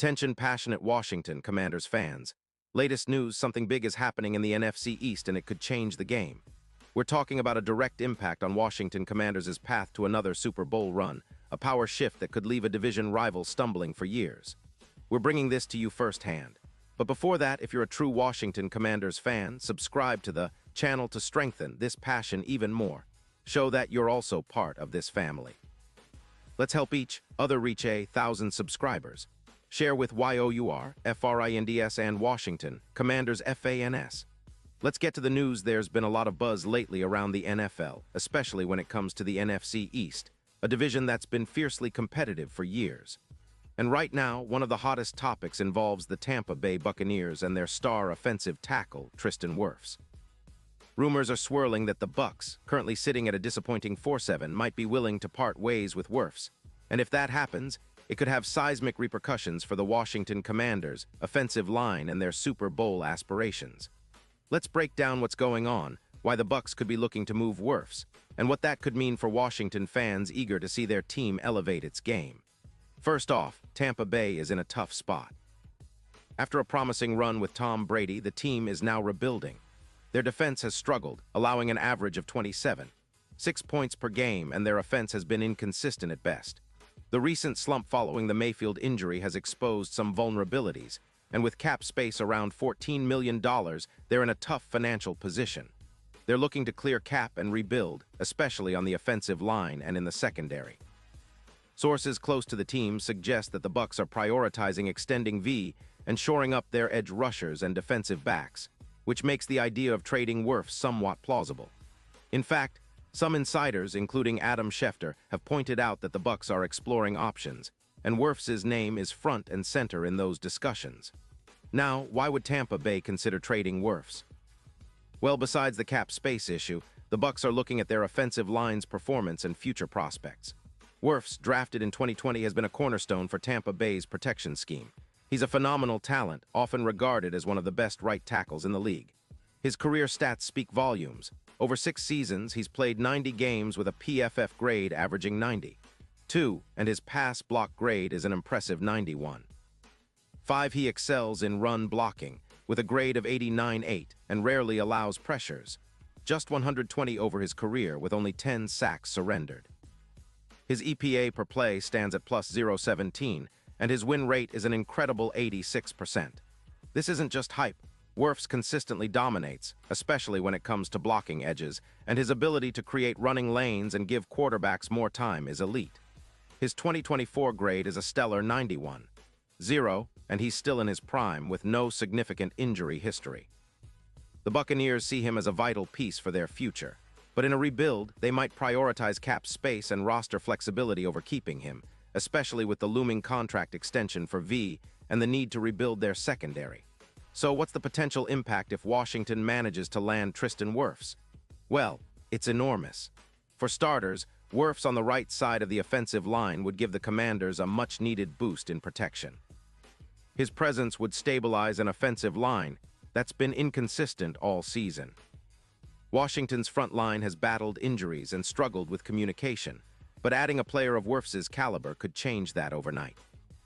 Attention passionate Washington Commanders fans. Latest news, something big is happening in the NFC East and it could change the game. We're talking about a direct impact on Washington Commanders' path to another Super Bowl run, a power shift that could leave a division rival stumbling for years. We're bringing this to you firsthand. But before that, if you're a true Washington Commanders fan, subscribe to the channel to strengthen this passion even more. Show that you're also part of this family. Let's help each other reach 1,000 subscribers. Share with YOUR, FRINDS and Washington, Commanders FANS. Let's get to the news. There's been a lot of buzz lately around the NFL, especially when it comes to the NFC East, a division that's been fiercely competitive for years. And right now, one of the hottest topics involves the Tampa Bay Buccaneers and their star offensive tackle, Tristan Wirfs. Rumors are swirling that the Bucks, currently sitting at a disappointing 4-7, might be willing to part ways with Wirfs. And if that happens, it could have seismic repercussions for the Washington Commanders' offensive line and their Super Bowl aspirations. Let's break down what's going on, why the Bucks could be looking to move Wirfs, and what that could mean for Washington fans eager to see their team elevate its game. First off, Tampa Bay is in a tough spot. After a promising run with Tom Brady, the team is now rebuilding. Their defense has struggled, allowing an average of 6 points per game, and their offense has been inconsistent at best. The recent slump following the Mayfield injury has exposed some vulnerabilities, and with cap space around $14 million, they're in a tough financial position. They're looking to clear cap and rebuild, especially on the offensive line and in the secondary. Sources close to the team suggest that the Bucks are prioritizing extending V and shoring up their edge rushers and defensive backs, which makes the idea of trading Wirfs somewhat plausible. In fact, some insiders, including Adam Schefter, have pointed out that the Bucks are exploring options, and Wirfs' name is front and center in those discussions. Now, why would Tampa Bay consider trading Wirfs? Well, besides the cap space issue, the Bucks are looking at their offensive line's performance and future prospects. Wirfs, drafted in 2020, has been a cornerstone for Tampa Bay's protection scheme. He's a phenomenal talent, often regarded as one of the best right tackles in the league. His career stats speak volumes. Over 6 seasons, he's played 90 games with a PFF grade averaging 92, and his pass block grade is an impressive 91. 5. He excels in run blocking, with a grade of 89.8, and rarely allows pressures. Just 120 over his career, with only 10 sacks surrendered. His EPA per play stands at plus 0.17, and his win rate is an incredible 86%. This isn't just hype. Wirfs consistently dominates, especially when it comes to blocking edges, and his ability to create running lanes and give quarterbacks more time is elite. His 2024 grade is a stellar 91.0, and he's still in his prime with no significant injury history. The Buccaneers see him as a vital piece for their future, but in a rebuild, they might prioritize cap space and roster flexibility over keeping him, especially with the looming contract extension for V and the need to rebuild their secondary. So what's the potential impact if Washington manages to land Tristan Wirfs? Well, it's enormous. For starters, Wirfs on the right side of the offensive line would give the Commanders a much-needed boost in protection. His presence would stabilize an offensive line that's been inconsistent all season. Washington's front line has battled injuries and struggled with communication, but adding a player of Wirfs' caliber could change that overnight.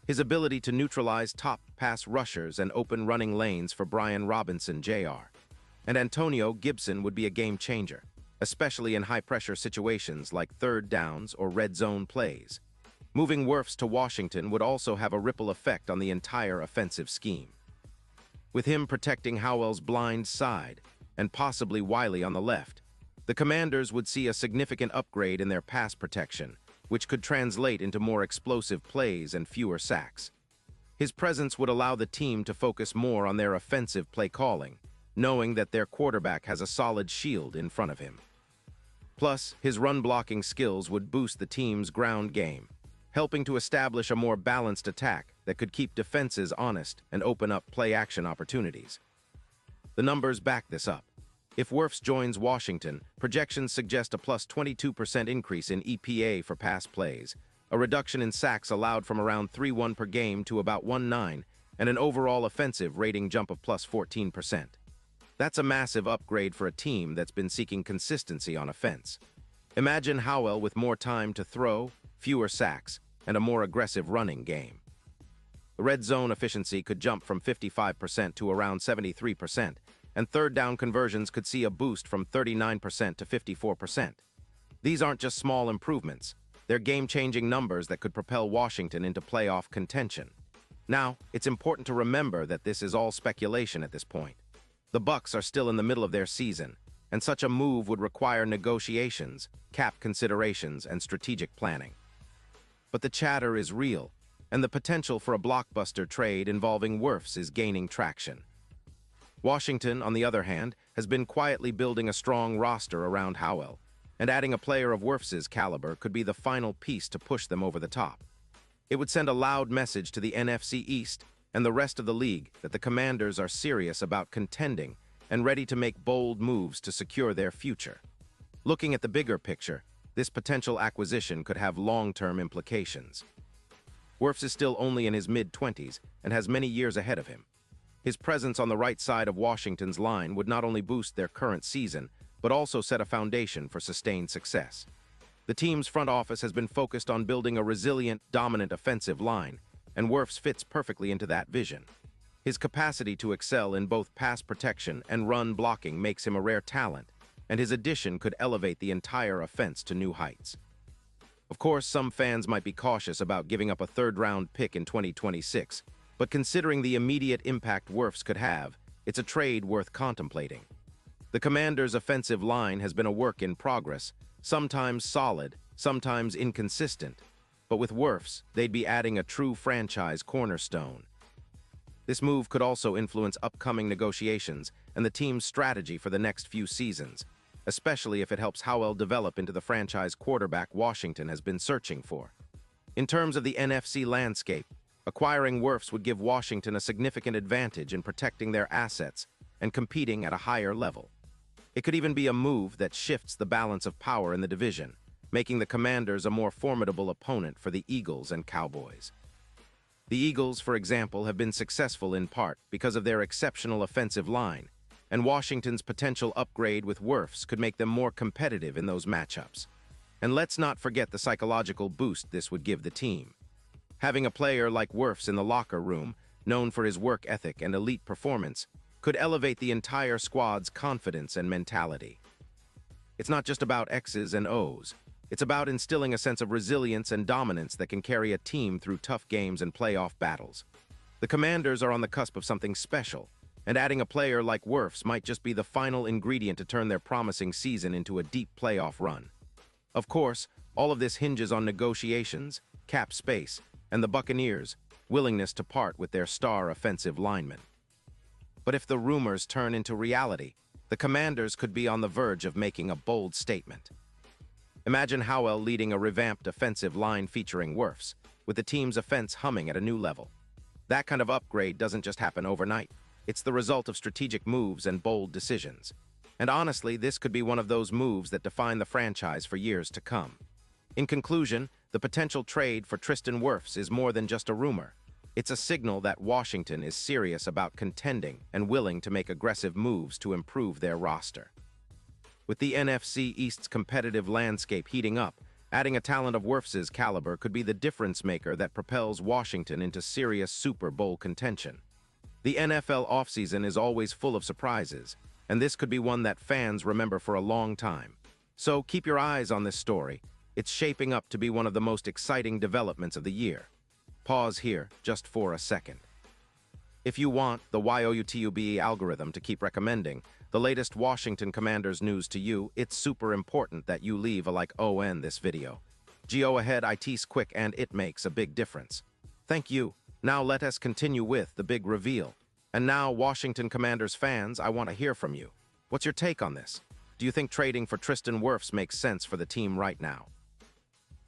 His ability to neutralize top pass rushers and open running lanes for Brian Robinson Jr. and Antonio Gibson would be a game changer, especially in high-pressure situations like third downs or red zone plays. Moving Wirfs to Washington would also have a ripple effect on the entire offensive scheme. With him protecting Howell's blind side and possibly Wiley on the left, the Commanders would see a significant upgrade in their pass protection, which could translate into more explosive plays and fewer sacks. His presence would allow the team to focus more on their offensive play calling, knowing that their quarterback has a solid shield in front of him. Plus, his run-blocking skills would boost the team's ground game, helping to establish a more balanced attack that could keep defenses honest and open up play-action opportunities. The numbers back this up. If Wirfs joins Washington, projections suggest a plus 22% increase in EPA for pass plays, a reduction in sacks allowed from around 3.1 per game to about 1.9, and an overall offensive rating jump of plus 14%. That's a massive upgrade for a team that's been seeking consistency on offense. Imagine Howell with more time to throw, fewer sacks, and a more aggressive running game. The red zone efficiency could jump from 55% to around 73%, and third down conversions could see a boost from 39% to 54%. These aren't just small improvements. They're game-changing numbers that could propel Washington into playoff contention. Now, it's important to remember that this is all speculation at this point. The Bucks are still in the middle of their season, and such a move would require negotiations, cap considerations, and strategic planning. But the chatter is real, and the potential for a blockbuster trade involving Wirfs is gaining traction. Washington, on the other hand, has been quietly building a strong roster around Howell, and adding a player of Wirfs' caliber could be the final piece to push them over the top. It would send a loud message to the NFC East and the rest of the league that the Commanders are serious about contending and ready to make bold moves to secure their future. Looking at the bigger picture, this potential acquisition could have long-term implications. Wirfs is still only in his mid-20s and has many years ahead of him. His presence on the right side of Washington's line would not only boost their current season, but also set a foundation for sustained success. The team's front office has been focused on building a resilient, dominant offensive line, and Wirfs fits perfectly into that vision. His capacity to excel in both pass protection and run blocking makes him a rare talent, and his addition could elevate the entire offense to new heights. Of course, some fans might be cautious about giving up a third-round pick in 2026, but considering the immediate impact Wirfs could have, it's a trade worth contemplating. The Commanders' offensive line has been a work in progress, sometimes solid, sometimes inconsistent, but with Wirfs, they'd be adding a true franchise cornerstone. This move could also influence upcoming negotiations and the team's strategy for the next few seasons, especially if it helps Howell develop into the franchise quarterback Washington has been searching for. In terms of the NFC landscape, acquiring Wirfs would give Washington a significant advantage in protecting their assets and competing at a higher level. It could even be a move that shifts the balance of power in the division, making the Commanders a more formidable opponent for the Eagles and Cowboys. The Eagles, for example, have been successful in part because of their exceptional offensive line, and Washington's potential upgrade with Wirfs could make them more competitive in those matchups. And let's not forget the psychological boost this would give the team. Having a player like Wirfs in the locker room, known for his work ethic and elite performance, could elevate the entire squad's confidence and mentality. It's not just about X's and O's. It's about instilling a sense of resilience and dominance that can carry a team through tough games and playoff battles. The Commanders are on the cusp of something special, and adding a player like Wirfs might just be the final ingredient to turn their promising season into a deep playoff run. Of course, all of this hinges on negotiations, cap space, and the Buccaneers' willingness to part with their star offensive linemen. But if the rumors turn into reality, the Commanders could be on the verge of making a bold statement. Imagine Howell leading a revamped offensive line featuring Wirfs, with the team's offense humming at a new level. That kind of upgrade doesn't just happen overnight. It's the result of strategic moves and bold decisions. And honestly, this could be one of those moves that define the franchise for years to come. In conclusion, the potential trade for Tristan Wirfs is more than just a rumor. It's a signal that Washington is serious about contending and willing to make aggressive moves to improve their roster. With the NFC East's competitive landscape heating up, adding a talent of Wirfs' caliber could be the difference maker that propels Washington into serious Super Bowl contention. The NFL offseason is always full of surprises, and this could be one that fans remember for a long time. So keep your eyes on this story. It's shaping up to be one of the most exciting developments of the year. Pause here just for a second. If you want the YouTube algorithm to keep recommending the latest Washington Commanders news to you, it's super important that you leave a like on this video. Go ahead, it's quick and it makes a big difference. Thank you. Now let us continue with the big reveal. And now, Washington Commanders fans, I want to hear from you. What's your take on this? Do you think trading for Tristan Wirfs makes sense for the team right now?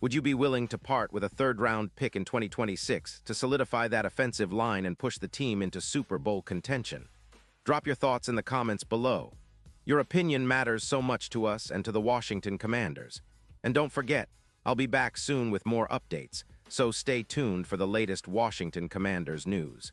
Would you be willing to part with a third-round pick in 2026 to solidify that offensive line and push the team into Super Bowl contention? Drop your thoughts in the comments below. Your opinion matters so much to us and to the Washington Commanders. And don't forget, I'll be back soon with more updates, so stay tuned for the latest Washington Commanders news.